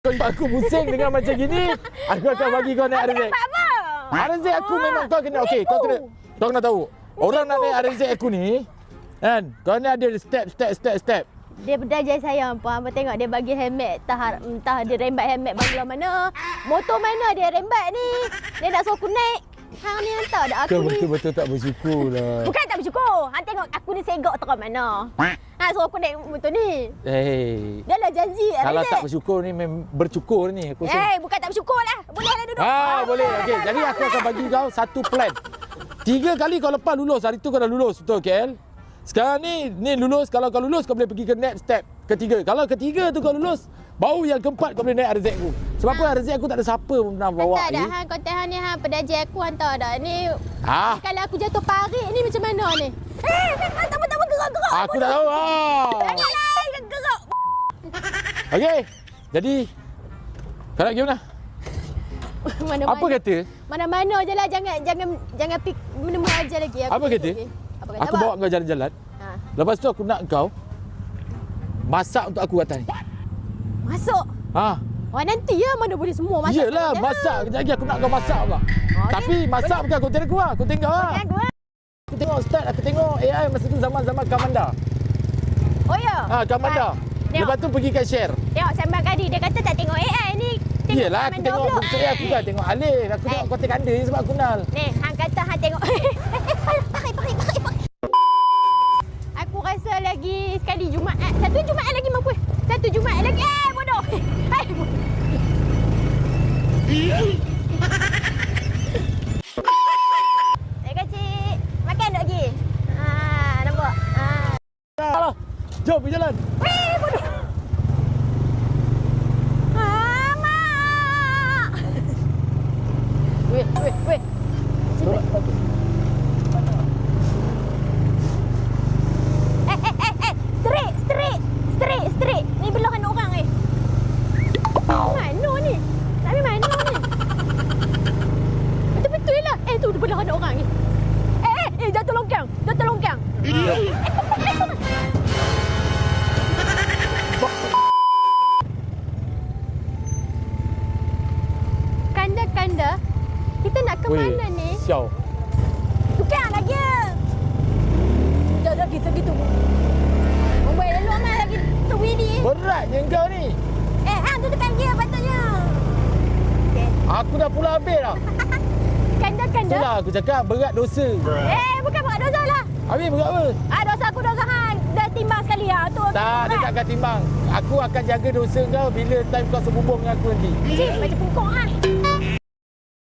Kau buat aku pusing dengan macam gini. Aku akan bagi kau naik RZ. Apa? RZ aku memang kau kena okey, kau kena tahu. Orang nak naik RZ aku ni kan, kau ni ada step. Dia berdaya saya apa tengok dia bagi helmet entah dia rembat helmet bangla mana. Motor mana dia rembat ni. Dia nak suruh aku naik. Hang ni hantar dak aku Kau ni. betul-betul tak bersyukur lah. Bukan tak bersyukur. Hang tengok aku ni segak terang mana. Hang suruh aku naik motor ni. Dia lah janji. Kalau RZ. tak bersyukur ni bercukur ni aku rasa. Bukan tak bersyukur lah. Boleh lah duduk. Boleh. Okey, jadi aku akan bagi kau satu plan. 3 kali kau lepas lulus, hari tu kau dah lulus betul KL. Sekarang ni lulus, kalau kau lulus kau boleh pergi ke next step ketiga. Kalau ketiga tu kau lulus, baru yang keempat kau boleh naik RZ aku. Sebab apa RZ aku tak ada siapa pun pernah bawa Hantar dah ni. hang konten hang ni hang pedaji aku hantar dah. Ni kalau aku jatuh parit ni macam mana ni? Tak gerak-gerak. Aku dah tahu. Janganlah gerak. Okey. Jadi kau nak pergi mana? Mana-mana. Apa kata? Mana-mana je lah, jangan pik menemui aja lagi. Apa kata? Apa kata? Aku bawa kau jalan-jalan. Ha. Lepas tu aku nak kau masak untuk aku atas ni. Masuk. Wah nanti ya mana boleh semua masak. Yelah, masak. Kejap lagi aku nak kau masak pula. Okey. Tapi masak bukan konten aku lah. Konten kau lah. Aku tengok start, aku tengok AI masa tu zaman-zaman Kamanda. Oh ya? Kamanda. Lepas tu pergi kat share. Tengok Sambang Kadi, dia kata tak tengok AI ni. Tengok Yelah, aku Kamanda tengok pula. maksudnya aku kan tengok Alif. Aku tengok konten anda ni sebab aku kenal. Ni, hang kata hang tengok. Pakai. Aku rasa lagi sekali Jumaat. Satu Jumaat lagi mampu. Satu Jumaat lagi. Bodoh. Kecil. Makan tak lagi? Nampak? Alah, jom pergi jalan. Bodoh. Mak. Weh. Straight. Ni belah anak orang ni. Mana ni? Nak pergi mana ni? Betul-betul lah. Tu belah anak orang ni. Jatuh longkang. Kanda. Kita nak ke mana ni? Siau. Tukang lagi. Dah lagi segitu. Membuat lalu amat lagi terwidi. Beratnya kau ni. Hang tu depan dia patutnya. Okay. Aku dah pula habis dah. Kanda. Itulah aku cakap berat dosa. Bukan berat dosa lah. Habis berat apa? Dosa aku dosa hang. Dah timbang sekali lah. Tu Tak, dia takkan timbang. Aku akan jaga dosa kau bila time kau sebumbung dengan aku nanti. Cik, macam pungkong hang.